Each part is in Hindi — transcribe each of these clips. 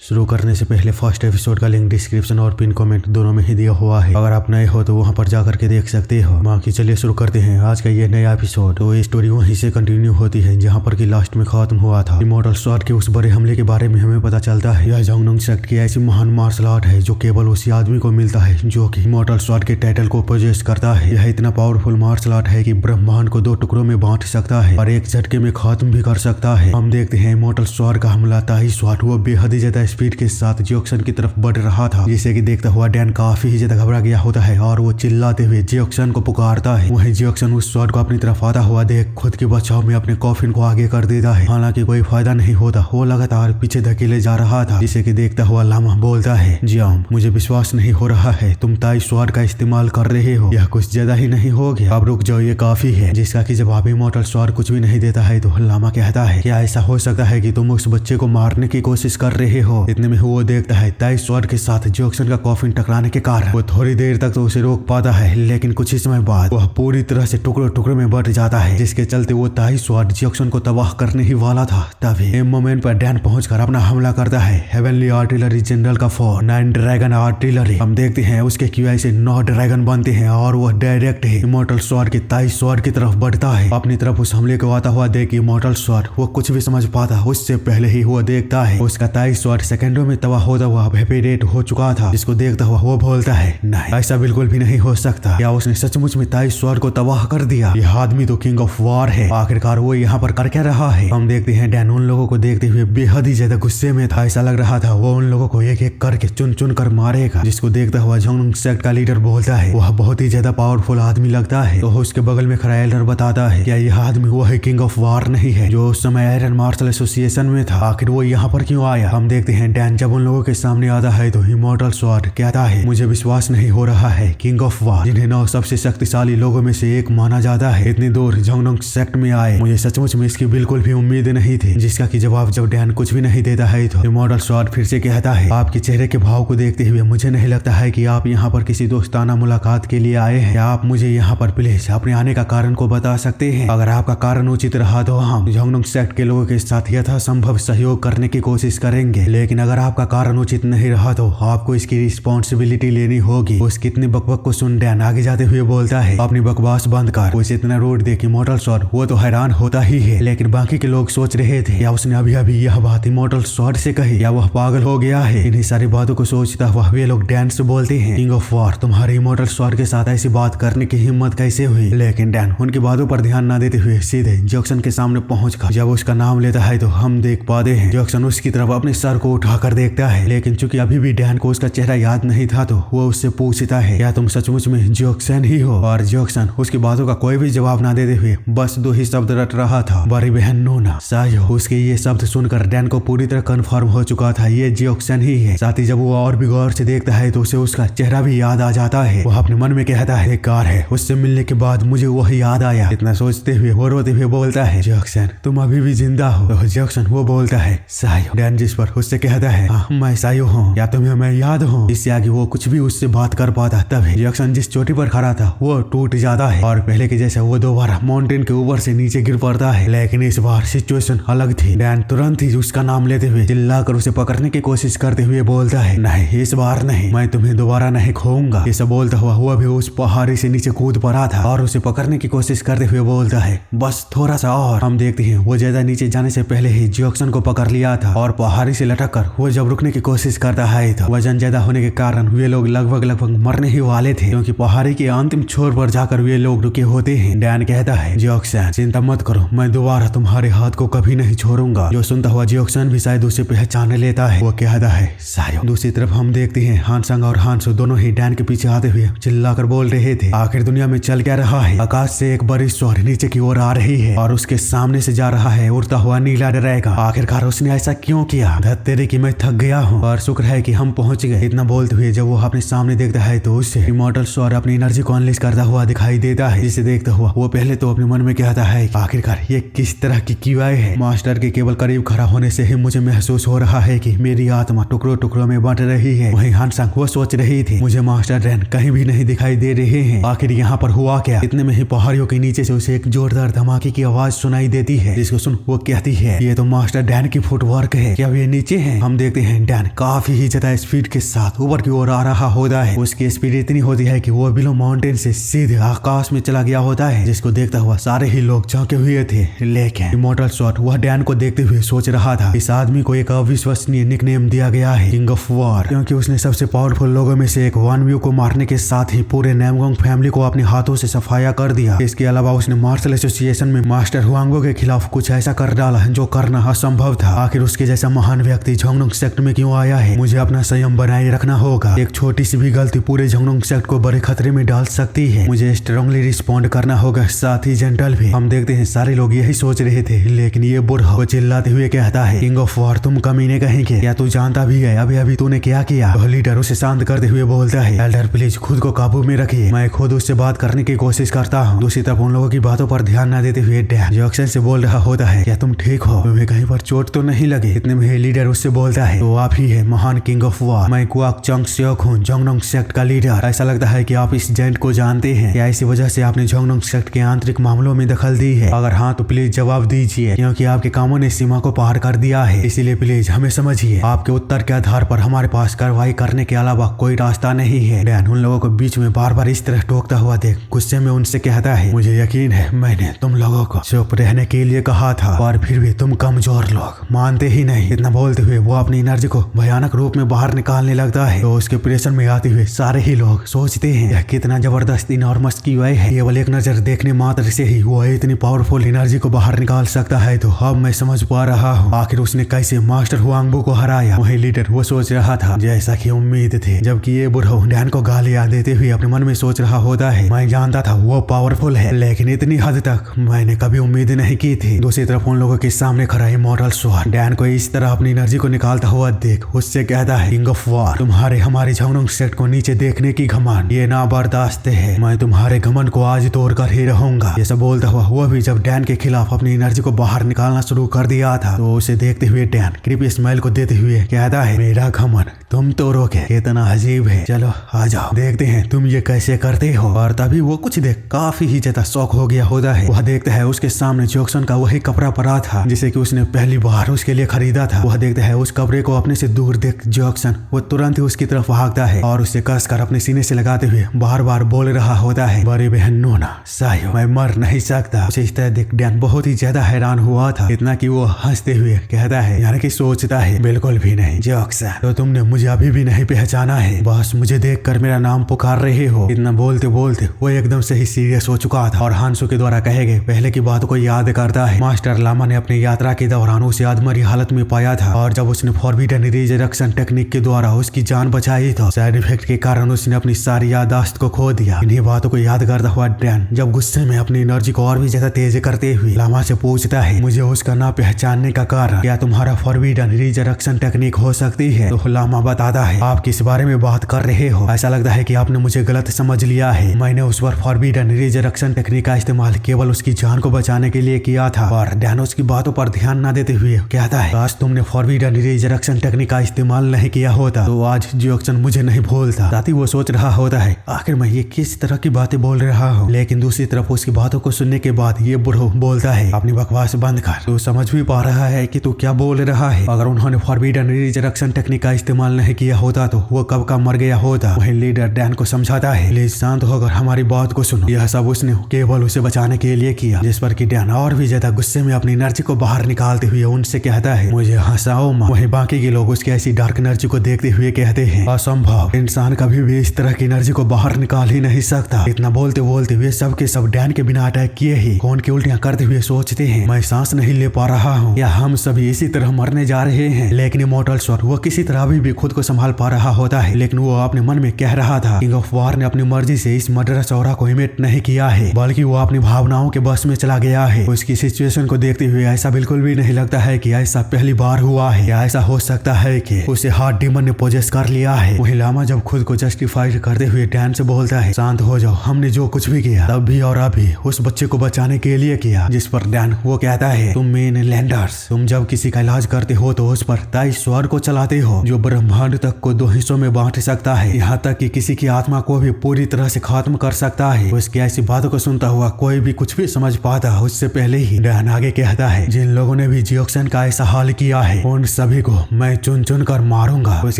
शुरू करने से पहले फर्स्ट एपिसोड का लिंक डिस्क्रिप्शन और पिन कमेंट दोनों में ही दिया हुआ है। अगर आप नए हो तो वहां पर जाकर के देख सकते हो। बाकी चलिए शुरू करते हैं आज का ये नया एपिसोड। तो ये स्टोरी वहीं से कंटिन्यू होती है जहां पर कि लास्ट में खत्म हुआ था। इमॉर्टल स्वॉर्ड के उस बड़े हमले के बारे में हमें पता चलता है। यह जंगनंग सेक्ट की ऐसी महान मार्शल आर्ट है जो केवल उसी आदमी को मिलता है जो कि इमॉर्टल स्वॉर्ड के टाइटल को पोजेस करता है। यह इतना पावरफुल मार्शल आर्ट है कि ब्रह्मांड को 2 टुकड़ों में बांट सकता है और एक झटके में खत्म भी कर सकता है। हम देखते हैं इमॉर्टल स्वॉर्ड का हमला ताई स्वॉर्ड वो बेहद ही ज्यादा स्पीड के साथ जियोक्सन की तरफ बढ़ रहा था, जिसे कि देखता हुआ डैन काफी ही ज्यादा घबरा गया होता है और वो चिल्लाते हुए जियोक्सन को पुकारता है। वहीं जियोक्सन उस स्वॉर्ड को अपनी तरफ आता हुआ देख खुद के बचाव में अपने कॉफिन को आगे कर देता है। हालांकि कोई फायदा नहीं होता, वो लगातार पीछे धकेले जा रहा था, जिसे कि देखता हुआ लामा बोलता है, जियाम मुझे विश्वास नहीं हो रहा है, तुम ताई स्वॉर्ड का इस्तेमाल कर रहे हो, यह कुछ ज्यादा ही नहीं हो गया, अब रुक जाओ, ये काफी है। जिसका कि जवाब इमॉर्टल स्वॉर्ड कुछ भी नहीं देता है तो लामा कहता है, क्या ऐसा हो सकता है कि तुम उस बच्चे को मारने की कोशिश कर रहे हो? इतने में वो देखता है ताई स्वॉर्ड के साथ जियोक्सन का कॉफिन टकराने के कारण वो थोड़ी देर तक तो उसे रोक पाता है, लेकिन कुछ ही समय बाद वह पूरी तरह से टुकड़ों टुकड़ों में बट जाता है, जिसके चलते वो ताई स्वॉर्ड जियोक्सन को तबाह करने ही वाला था। तभी एक मोमेंट पर डैन पहुंचकर अपना हमला करता है। हेवनली आर्टिलरी जनरल का फोर्स 9 ड्रैगन आर्टिलरी। हम देखते हैं उसके क्यूआई से 9 ड्रैगन बनते हैं और वह डायरेक्ट ही इमॉर्टल स्वॉर्ड के ताई स्वॉर्ड की तरफ बढ़ता है। अपनी तरफ उस हमले को आता हुआ देख इमॉर्टल स्वॉर्ड वो कुछ भी समझ पाता उससे पहले ही वो देखता है उसका ताई स्वॉर्ड सेकंडों में तबाह होता हुआ वेपरेट हो चुका था, जिसको देखता हुआ वो बोलता है, नहीं ऐसा बिल्कुल भी नहीं हो सकता, क्या उसने सचमुच में ताई स्वॉर्ड को तबाह कर दिया? यह आदमी तो किंग ऑफ वॉर है, आखिरकार वो यहाँ पर कर क्या रहा है? हम देखते हैं डैन उन लोगों को देखते हुए बेहद ही ज्यादा गुस्से में था। ऐसा लग रहा था वो उन लोगों को एक एक करके चुन चुन कर मारेगा, जिसको देखता हुआ जंगनंग सेक्ट का लीडर बोलता है, वह बहुत ही ज्यादा पावरफुल आदमी लगता है। तो उसके बगल में खड़ा एल्डर बताता है, क्या यह आदमी वो है किंग ऑफ वॉर नहीं है जो उस समय आयरन मार्शल एसोसिएशन में था? आखिर वो यहाँ पर क्यों आया? हम देखते हैं डैन जब उन लोगों के सामने आता है तो इमॉर्टल स्वॉर्ड कहता है, मुझे विश्वास नहीं हो रहा है, किंग ऑफ वॉर जिन्हें 9 सबसे शक्तिशाली लोगों में से एक माना जाता है, इतनी दूर जंगनंग सेक्ट में आए, मुझे सचमुच में इसकी बिल्कुल भी उम्मीद नहीं थी। जिसका कि जवाब जब डैन कुछ भी नहीं देता है तो इमॉर्टल स्वॉर्ड फिर से कहता है, आपके चेहरे के भाव को देखते हुए मुझे नहीं लगता है कि आप यहाँ पर किसी दोस्ताना मुलाकात के लिए आए हैं। क्या आप मुझे यहाँ पर प्लीज अपने आने का कारण को बता सकते हैं? अगर आपका कारण उचित रहा तो हम जंगनंग सेक्ट के लोगों के साथ यथासंभव सहयोग करने की कोशिश करेंगे, लेकिन अगर आपका कारण उचित नहीं रहा तो आपको इसकी रिस्पॉन्सिबिलिटी लेनी होगी। उस कितने बकबक को सुन डैन आगे जाते हुए बोलता है, अपनी बकवास बंद कर। उसे इतना रोड देख इमॉर्टल स्वॉर्ड वो तो हैरान होता ही है, लेकिन बाकी के लोग सोच रहे थे या उसने अभी अभी यह बात इमॉर्टल स्वॉर्ड से कही या वह पागल हो गया है। इन्हीं सारी बातों को सोचता हुआ वे लोग डैन से बोलते हैं, किंग ऑफ वॉर तुम्हारे इमॉर्टल स्वॉर्ड के साथ ऐसी बात करने की हिम्मत कैसे हुई? लेकिन डैन उनकी बातों पर ध्यान न देते हुए सीधे जियोक्सन के सामने पहुंचकर जब उसका नाम लेता है तो हम देख पाते हैं जियोक्सन उसकी तरफ अपने सर को उठाकर देखता है, लेकिन चूंकि अभी भी डैन को उसका चेहरा याद नहीं था तो वो उससे पूछता है, क्या तुम सचमुच में जियोक्सन ही हो? और जियोक्सन उसकी बातों का कोई भी जवाब ना देते हुए बस 2 ही शब्द रट रहा था, बड़ी बहन नोना सायो। उसके ये शब्द सुनकर डैन को पूरी तरह कंफर्म हो चुका था ये जियोक्सन ही है। साथ ही जब वो और भी गौर से देखता है तो उसे उसका चेहरा भी याद आ जाता है। वो अपने मन में कहता है, एक कार है, उससे मिलने के बाद मुझे वह याद आया। इतना सोचते हुए वो रोते हुए बोलता है, जियोक्सन तुम अभी भी जिंदा हो? तो जियोक्सन वो बोलता है, सायो। डैन जिस पर उससे कहता है, मैं सायो हूँ, या तुम्हें मैं याद हूँ? इससे आगे वो कुछ भी उससे बात कर पाता। तभी जियोक्सन जिस चोटी पर खड़ा था वो टूट जाता है और पहले के जैसे वो दोबारा माउंटेन के ऊपर से नीचे गिर पड़ता है, लेकिन इस बार सिचुएशन अलग थी। डैन तुरंत ही उसका नाम लेते हुए चिल्लाकर उसे पकड़ने की कोशिश करते हुए बोलता है, नहीं इस बार नहीं, मैं तुम्हें दोबारा नहीं खोऊंगा। ये सब बोलता हुआ वो भी उस पहाड़ी से नीचे कूद पड़ा था और उसे पकड़ने की कोशिश करते हुए बोलता है, बस थोड़ा सा और। हम देखते हैं वो ज्यादा नीचे जाने से पहले ही जियोक्सन को पकड़ लिया था और पहाड़ी से लटक कर वो जब रुकने की कोशिश करता है तो वजन ज्यादा होने के कारण वे लोग लगभग मरने ही वाले थे, क्योंकि पहाड़ी के अंतिम छोर पर जाकर वे लोग रुके होते हैं। डैन कहता है, जियोक्सन चिंता मत करो, मैं दोबारा तुम्हारे हाथ को कभी नहीं छोड़ूंगा। जो सुनता हुआ जियोक्सन भी शायद उसे पहचान लेता है। वो कहता है, सायो। दूसरी तरफ हम देखते हैं हानसंग और हानसो दोनों ही डैन के पीछे आते हुए चिल्लाकर बोल रहे थे, आखिर दुनिया में चल क्या रहा है? आकाश से एक बड़ी स्वॉर्ड नीचे की ओर आ रही है और उसके सामने से जा रहा है उड़ता हुआ नीला ड्रैगन। आखिरकार उसने ऐसा क्यों किया? धत्तेरे की मैं थक गया हूँ और शुक्र है कि हम पहुंच गए। इतना बोलते हुए जब वो अपने सामने देखता है तो उससे इमॉर्टल स्वॉर्ड अपनी एनर्जी को अनलीश करता हुआ दिखाई देता है, जिसे देखता हुआ वो पहले तो अपने मन में कहता है, आखिरकार ये किस तरह की क्यूआई है? मास्टर के केवल करीब खड़ा होने से ही मुझे महसूस हो रहा है कि मेरी आत्मा टुकड़ों टुकड़ों में बंट रही है। वहीं हानसंग वो सोच रही थी, मुझे मास्टर डैन कहीं भी नहीं दिखाई दे रहे हैं, आखिर यहाँ पर हुआ क्या? इतने में ही पहाड़ियों के नीचे से उसे एक जोरदार धमाके की आवाज सुनाई देती है, जिसको सुन वो कहती है, ये तो मास्टर डैन की फुटवर्क है, क्या ये नीचे हैं हम देखते हैं डैन काफी ही ज्यादा स्पीड के साथ ऊपर की ओर आ रहा होता है। उसकी स्पीड इतनी होती है कि वो बिलो माउंटेन से सीधे आकाश में चला गया होता है, जिसको देखता हुआ सारे ही लोग चौंके हुए थे। लेकिन इमॉर्टल स्वॉर्ड वह डैन को देखते हुए सोच रहा था, इस आदमी को एक अविश्वसनीय निकनेम दिया गया है किंग ऑफ वॉर, क्योंकि उसने सबसे पावरफुल लोगों में से एक वान व्यू को मारने के साथ ही पूरे नामगोंग फैमिली को अपने हाथों से सफाया कर दिया। इसके अलावा उसने मार्शल एसोसिएशन में मास्टर हुआंगबो के खिलाफ कुछ ऐसा कर डाला जो करना असंभव था। आखिर उसके जैसा महान व्यक्ति झोंगडोंग सेक्ट में क्यों आया है? मुझे अपना संयम बनाए रखना होगा। एक छोटी सी भी गलती पूरे झोंगडोंग सेक्ट को बड़े खतरे में डाल सकती है। मुझे स्ट्रांगली रिस्पॉन्ड करना होगा, साथ ही जेंटल भी। हम देखते हैं सारे लोग यही सोच रहे थे, लेकिन ये बूढ़ा वो चिल्लाते हुए कहता है, किंग ऑफ वॉर तुम कमीने कहेंगे, क्या तू जानता भी है अभी अभी तूने क्या किया? वह लीडर उसे शांत करते हुए बोलता है, एल्डर प्लीज खुद को काबू में रखिए, मैं खुद उससे बात करने की कोशिश करता हूँ। दूसरी तरफ उन लोगों की बातों पर ध्यान न देते हुए डैन जैक्सन से बोल रहा होता है, क्या तुम ठीक हो? तुम्हें कहीं पर चोट तो नहीं लगी? इतने में लीडर उससे बोलता है, तो आप ही है महान किंग ऑफ वॉर, मैं क्वाक चंग सेओक हूँ, झोंगडोंग सेक्ट का लीडर। ऐसा लगता है कि आप इस जेंट को जानते हैं। क्या इसी वजह से आपने झोंगडोंग सेक्ट के आंतरिक मामलों में दखल दी है? अगर हाँ तो प्लीज जवाब दीजिए, क्योंकि आपके कामों ने सीमा को पार कर दिया है, इसीलिए प्लीज हमें समझिए। आपके उत्तर के आधार पर हमारे पास कार्रवाई करने के अलावा कोई रास्ता नहीं है। डैन उन लोगों को बीच में बार बार इस तरह टोकता हुआ देख गुस्से में उनसे कहता है, मुझे यकीन है मैंने तुम लोगों को चुप रहने के लिए कहा था, और फिर भी तुम कमजोर लोग मानते ही नहीं। इतना बोलते हुए वो अपनी एनर्जी को भयानक रूप में बाहर निकालने लगता है। तो उसके प्रेशर में आते हुए सारे ही लोग सोचते हैं, यह कितना जबरदस्त इनॉर्मस की वह है। केवल एक नजर देखने मात्र से ही वो इतनी पावरफुल एनर्जी को बाहर निकाल सकता है। तो अब मैं समझ पा रहा हूँ आखिर उसने कैसे मास्टर हुआंगबो को हराया। वही लीडर वो सोच रहा था जैसा कि उम्मीद थी, जबकि ये बूढ़ा डैन को गालियां देते हुए अपने मन में सोच रहा होता है, मैं जानता था वो पावरफुल है, लेकिन इतनी हद तक मैंने कभी उम्मीद नहीं की थी। दूसरी तरफ उन लोगों के सामने खड़ा इमॉर्टल स्वॉर्ड डैन को इस तरह अपनी एनर्जी को निकालता हुआ देख उससे कहता है, किंग ऑफ वॉर तुम्हारे हमारे झोंगडोंग सेक्ट को नीचे देखने की घमंड ये ना बर्दाश्त है, मैं तुम्हारे घमंड को आज तोड़ कर ही रहूंगा। ये सब बोलता हुआ वो भी जब डैन के खिलाफ अपनी एनर्जी को बाहर निकालना शुरू कर दिया था, तो उसे देखते हुए डैन क्रीपी स्माइल को देते हुए कहता है, मेरा घमंड तुम तोड़ोगे? कितना अजीब है, चलो आ जाओ देखते हैं तुम ये कैसे करते हो। और तभी वो कुछ देख काफी ही ज्यादा शौक हो गया होता है। वह देखता है उसके सामने जैक्सन का वही कपड़ा पड़ा था जिसे कि उसने पहली बार उसके लिए खरीदा था। वह देखता है उस कपड़े को अपने से दूर देख जैक्सन वो तुरंत ही उसकी तरफ भागता है और उसे कसकर अपने सीने से लगाते हुए बार बार बोल रहा होता है, बड़ी बहन नोना सायो मैं मर नहीं सकता। उसे इस तरह देख डैन बहुत ही ज्यादा हैरान हुआ था, इतना कि वो हंसते हुए कहता है, यानी कि सोचता है, बिल्कुल भी नहीं जैक्सन, तो तुमने मुझे अभी भी नहीं पहचाना है, बस मुझे देखकर मेरा नाम पुकार रहे हो। इतना बोलते बोलते वो एकदम से ही सीरियस हो चुका था और हांसू के द्वारा कहे गए पहले की बात को याद करता है। मास्टर लामा ने अपनी यात्रा के दौरान उसे अधमरी हालत में पाया था, और जब उसने फॉरबिडन रिजरेक्शन टेक्निक के द्वारा उसकी जान बचाई तो साइड इफेक्ट के कारण उसने अपनी सारी याददाश्त को खो दिया। इन्हीं बातों को याद करता हुआ डैन जब गुस्से में अपनी एनर्जी को और भी ज्यादा तेज करते हुए लामा से पूछता है, मुझे उसका ना पहचानने का कारण क्या तुम्हारा फॉरबिडन रिजरेक्शन टेक्निक हो सकती है? तो लामा बताता है, आप किस बारे में बात कर रहे हो? ऐसा लगता है कि आपने मुझे गलत समझ लिया है। मैंने उस पर फॉरबिडन रिजरेक्शन टेक्निक का इस्तेमाल केवल उसकी जान को बचाने के लिए किया था। और डैन उसकी बातों पर ध्यान न देते हुए कहता है, काश तुमने फॉरबिडन रिजरेक्शन टेक्निक का इस्तेमाल नहीं किया होता तो आज जैक्सन मुझे नहीं भूलता। साथ ही वो सोच रहा होता है, आखिर मैं ये किस तरह की बातें बोल रहा हूँ। लेकिन दूसरी तरफ उसकी बातों को सुनने के बाद ये बूढ़ो बोलता है, अपनी बकवास बंद कर, तू समझ भी पा रहा है कि तू क्या बोल रहा है? अगर उन्होंने फॉरबिडन रिजरेक्शन टेक्निक का इस्तेमाल नहीं किया होता तो वो कब का मर गया होता। वही लीडर डैन को समझाता है, प्लीज शांत होकर हमारी बात को सुनो, यह सब उसने केवल उसे बचाने के लिए किया। जिस पर कि डैन और भी ज्यादा गुस्से में अपनी एनर्जी को बाहर निकालते हुए उनसे कहता है, मुझे हंसाओ मत। वहीं बाकी के लोग उसकी ऐसी डार्क एनर्जी को देखते हुए कहते हैं, असंभव, इंसान कभी भी इस तरह की एनर्जी को बाहर निकाल ही नहीं सकता। इतना बोलते बोलते वे सब के सब डैन के बिना अटैक किए ही खून की उल्टियां करते हुए सोचते हैं, मैं सांस नहीं ले पा रहा हूँ, या हम सभी इसी तरह मरने जा रहे हैं। लेकिन इमॉर्टल स्वॉर्ड वो किसी तरह अभी भी खुद को संभाल पा रहा होता है, लेकिन वो अपने मन में कह रहा था, किंग ऑफ वॉर ने अपनी मर्जी से इस मर्डरस ऑरा को इमिट नहीं किया है, बल्कि वो अपनी भावनाओं के बस में चला गया है। उसकी सिचुएशन को देखते हुए ऐसा बिल्कुल भी नहीं लगता है कि ऐसा पहली बार हुआ है, या ऐसा हो सकता है कि उसे हार्ट डीमन ने पोजेस कर लिया है। वही लामा जब खुद को जस्टिफाइड करते हुए डैन से बोलता है, शांत हो जाओ, हमने जो कुछ भी किया तब भी और अभी उस बच्चे को बचाने के लिए किया। जिस पर डैन वो कहता है, तुम मेन लैंडर्स, तुम जब किसी का इलाज करते हो तो उस पर 23 स्वर को चलाते हो जो ब्रह्मांड तक को 2 हिस्सों में बांट सकता है, यहाँ तक कि किसी की आत्मा को भी पूरी तरह से खत्म कर सकता है। उसकी ऐसी बातों को सुनता हुआ कोई भी कुछ भी समझ पाता उससे पहले ही डैन आगे कहता है, जिन लोगों ने भी जैक्सन का ऐसा हाल किया है उन सभी को मैं चुन चुन कर मारूंगा। बस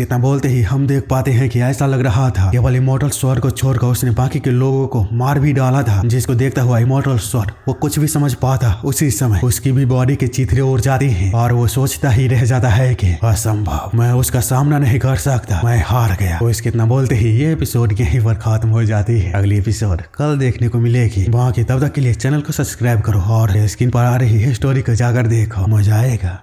इतना बोलते ही हम देख पाते हैं कि ऐसा लग रहा था केवल इमॉर्टल स्वॉर्ड को छोड़कर उसने बाकी के लोगों को मार भी डाला था, जिसको देखता हुआ इमॉर्टल स्वॉर्ड वो कुछ भी समझ पाता उसी समय उसकी भी बॉडी के चिथड़े उड़ जाती हैं और वो सोचता ही रह जाता है कि असंभव, मैं उसका सामना नहीं कर सकता, मैं हार गया। वो इसके इतना बोलते ही ये एपिसोड यहीं पर खत्म हो जाती है। अगली एपिसोड कल देखने को मिलेगी। बाकी तब तक के लिए चैनल को सब्सक्राइब करो और स्क्रीन पर आ रही है स्टोरी को जाकर देखो, मजा आएगा।